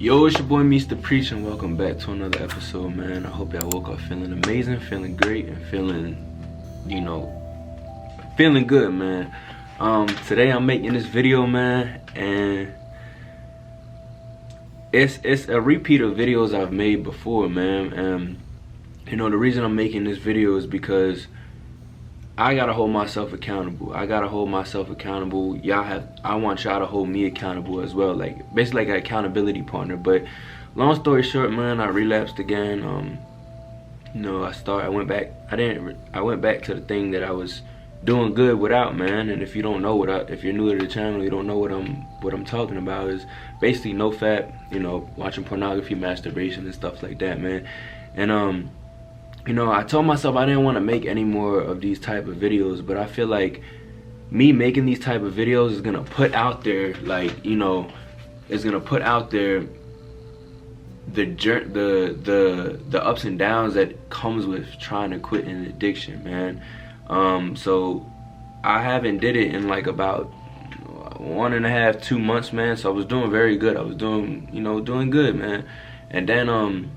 Yo, it's your boy Mr. Preach, and welcome back to another episode, man. I hope y'all woke up feeling amazing, feeling great, and feeling, feeling good, man. Today I'm making this video, man, and it's a repeat of videos I've made before, man. And the reason I'm making this video is because I gotta hold myself accountable. I want y'all to hold me accountable as well, like basically like an accountability partner. But long story short, man, I relapsed again. I went back to the thing that I was doing good without, man. And if you don't know if you're new to the channel, you don't know what I'm talking about, is basically no fap, watching pornography, masturbation, and stuff like that, man. And I told myself I didn't want to make any more of these type of videos, but I feel like me making these type of videos is gonna put out there, it's gonna put out there the ups and downs that comes with trying to quit an addiction, man. So I haven't did it in like about 1.5 to 2 months, man. So I was doing very good. I was doing good, man. And then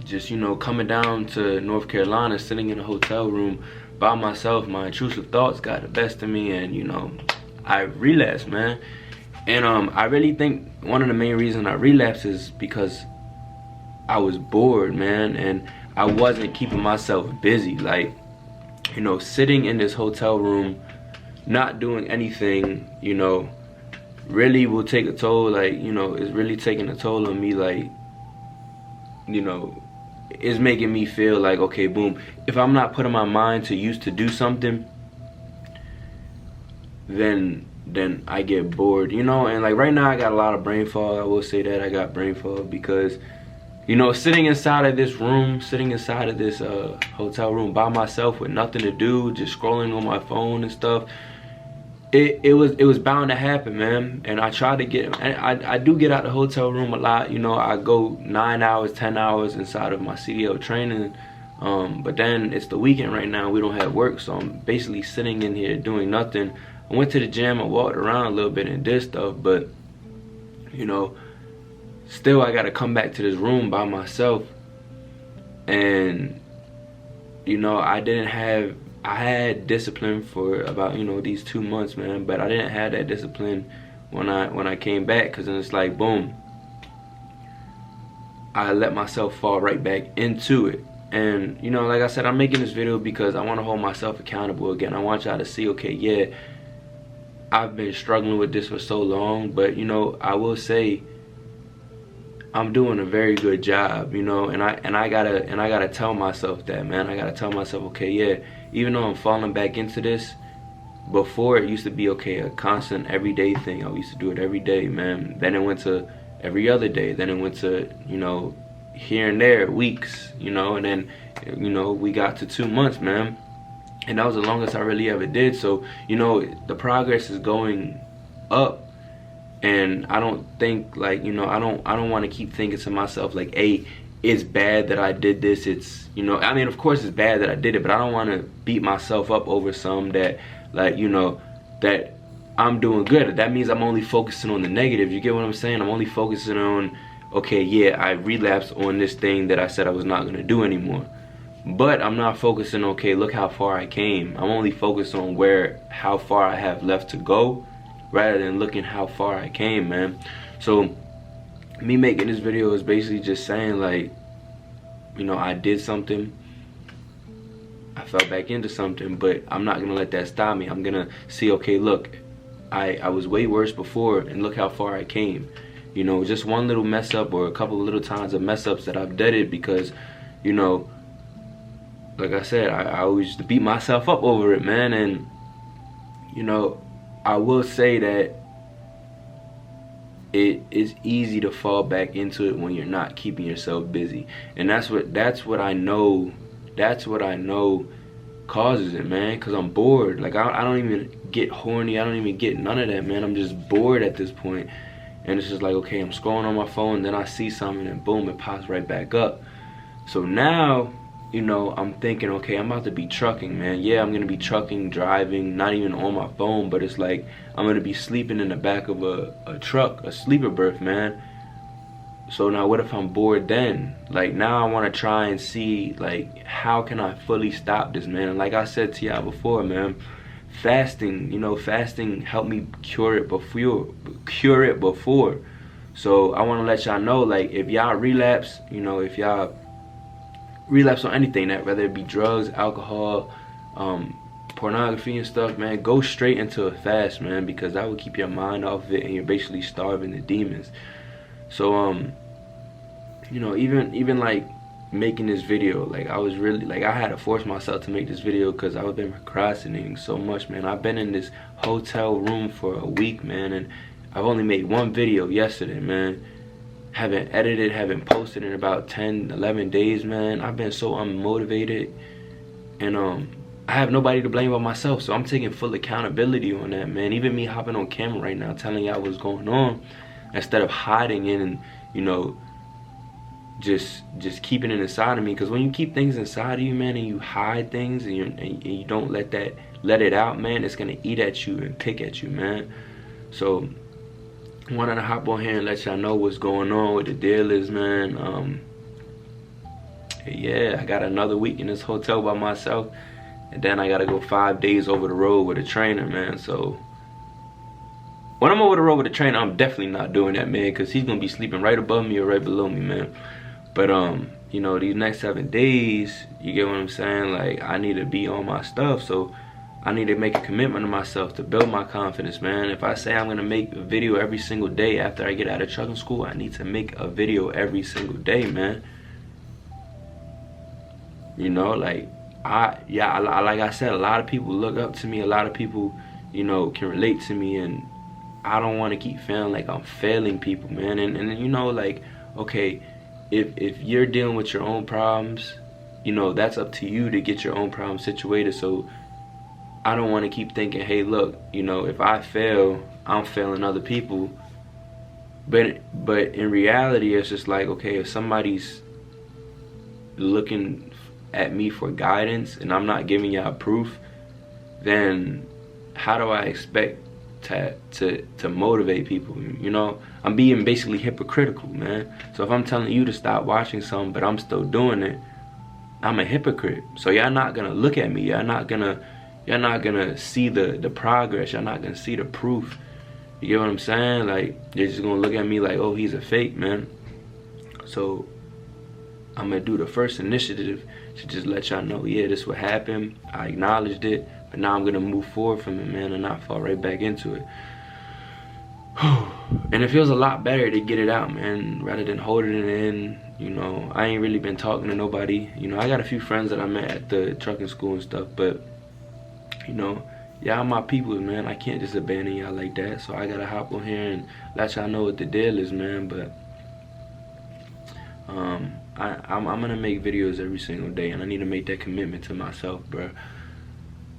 just coming down to North Carolina, sitting in a hotel room by myself, my intrusive thoughts got the best of me, and I relapsed, man. And I really think one of the main reasons I relapsed is because I was bored, man, and I wasn't keeping myself busy. Like, sitting in this hotel room not doing anything, really will take a toll. Like, it's really taking a toll on me. Like, it's making me feel like, okay, boom, if I'm not putting my mind to use to do something, then I get bored, and like right now I got a lot of brain fog. I will say that I got brain fog because sitting inside of this hotel room by myself with nothing to do, just scrolling on my phone and stuff, it was bound to happen, man. And I try to I do get out the hotel room a lot. I go 9 hours, 10 hours inside of my CDL training, but then it's the weekend right now, we don't have work, so I'm basically sitting in here doing nothing. I went to the gym, I walked around a little bit and did stuff, but still I gotta come back to this room by myself. And I had discipline for about these 2 months, man, but I didn't have that discipline when I came back, because then it's like, boom, I let myself fall right back into it. And like I said, I'm making this video because I want to hold myself accountable again. I want y'all to see, okay, yeah, I've been struggling with this for so long, but I will say I'm doing a very good job, and I gotta tell myself that, man. I gotta tell myself, okay, yeah, even though I'm falling back into this, before it used to be, okay, a constant everyday thing. I used to do it every day, man. Then it went to every other day. Then it went to, here and there, weeks, and then, we got to 2 months, man. And that was the longest I really ever did. So, the progress is going up. And I don't think, like, I don't want to keep thinking to myself like, hey, it's bad that I did this. It's, I mean, of course it's bad that I did it, but I don't want to beat myself up over some that, like, that I'm doing good. That means I'm only focusing on the negative. You get what I'm saying? I'm only focusing on, okay, yeah, I relapsed on this thing that I said I was not going to do anymore. But I'm not focusing, okay, look how far I came. I'm only focused on how far I have left to go, rather than looking how far I came, man. So me making this video is basically just saying, like, I did something, I fell back into something, but I'm not gonna let that stop me. I'm gonna see, okay, look, I was way worse before, and look how far I came. Just one little mess up or a couple of little times of mess ups that I've done it, because like I said, I always used to beat myself up over it, man. And I will say that it is easy to fall back into it when you're not keeping yourself busy, and that's what I know causes it, man. Cause I'm bored. Like I don't even get horny. I don't even get none of that, man. I'm just bored at this point, and it's just like, okay, I'm scrolling on my phone, then I see something, and boom, it pops right back up. So now, I'm thinking, okay, I'm about to be trucking, man. Yeah, I'm gonna be trucking, driving, not even on my phone, but it's like I'm gonna be sleeping in the back of a truck, a sleeper berth, man. So now what if I'm bored then? Like, now I want to try and see, like, how can I fully stop this, man? And like I said to y'all before, man, fasting, you know, fasting helped me cure it before. So I want to let y'all know, like, if y'all relapse, you know, if y'all relapse on anything, that whether it be drugs, alcohol, pornography and stuff, man, go straight into a fast, man, because that will keep your mind off of it, and you're basically starving the demons. So you know, even like making this video, like, I was really, like, I had to force myself to make this video because I've been procrastinating so much, man. I've been in this hotel room for a week, man, and I've only made one video yesterday, man. Haven't edited, haven't posted in about 10, 11 days, man. I've been so unmotivated, and I have nobody to blame but myself, so I'm taking full accountability on that, man. Even me hopping on camera right now telling y'all what's going on, instead of hiding it and, you know, just keeping it inside of me. Because when you keep things inside of you, man, and you hide things, and you don't let it out, man, it's gonna eat at you and pick at you, man. So I wanted to hop on here and let y'all know what's going on, what the deal is, man. Yeah, I got another week in this hotel by myself, and then I gotta go 5 days over the road with a trainer, man. So when I'm over the road with a trainer, I'm definitely not doing that, man, because he's gonna be sleeping right above me or right below me, man. But you know, these next 7 days, you get what I'm saying? Like, I need to be on my stuff, so I need to make a commitment to myself to build my confidence, man. If I say I'm gonna make a video every single day after I get out of trucking school, I need to make a video every single day, man. You know, like, like I said, a lot of people look up to me. A lot of people, you know, can relate to me, and I don't want to keep feeling like I'm failing people, man. And you know, like, okay, if you're dealing with your own problems, you know, that's up to you to get your own problems situated. So I don't want to keep thinking, hey, look, you know, if I fail, I'm failing other people. But in reality, it's just like, okay, if somebody's looking at me for guidance and I'm not giving y'all proof, then how do I expect to motivate people? You know, I'm being basically hypocritical, man. So if I'm telling you to stop watching something but I'm still doing it, I'm a hypocrite. So y'all not gonna look at me, y'all not gonna see the progress, y'all not gonna see the proof. You get what I'm saying? Like, you're just gonna look at me like, oh, he's a fake, man. So I'm gonna do the first initiative to just let y'all know, yeah, this what happened, I acknowledged it, but now I'm gonna move forward from it, man, and not fall right back into it. And it feels a lot better to get it out, man, rather than holding it in. You know, I ain't really been talking to nobody. You know, I got a few friends that I met at the trucking school and stuff, but, you know, y'all my people, man. I can't just abandon y'all like that, so I gotta hop on here and let y'all know what the deal is, man. But I'm gonna make videos every single day, and I need to make that commitment to myself, bro.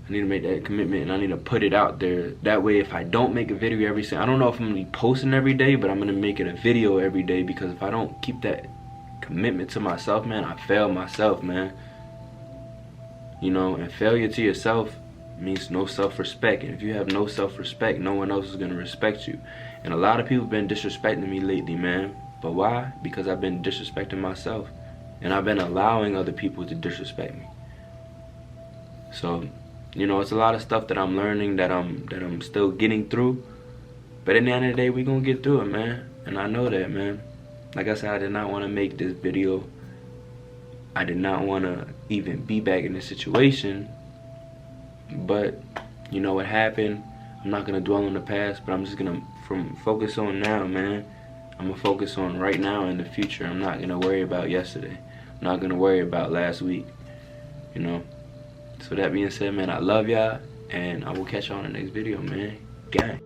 I need to make that commitment, and I need to put it out there. That way, if I don't make a video every single, I don't know if I'm gonna be posting every day, but I'm gonna make it a video every day, because if I don't keep that commitment to myself, man, I fail myself, man. You know, and failure to yourself means no self-respect, and if you have no self-respect, no one else is gonna respect you. And a lot of people have been disrespecting me lately, man. But why? Because I've been disrespecting myself, and I've been allowing other people to disrespect me. So, you know, it's a lot of stuff that I'm learning, that I'm still getting through. But at the end of the day, we're gonna get through it, man. And I know that, man. Like I said, I did not want to make this video. I did not want to even be back in this situation. But, you know what happened. I'm not gonna dwell on the past, but I'm just gonna focus on now, man. I'm gonna focus on right now and the future. I'm not gonna worry about yesterday. I'm not gonna worry about last week, you know. So that being said, man, I love y'all, and I will catch y'all in the next video, man. Gang.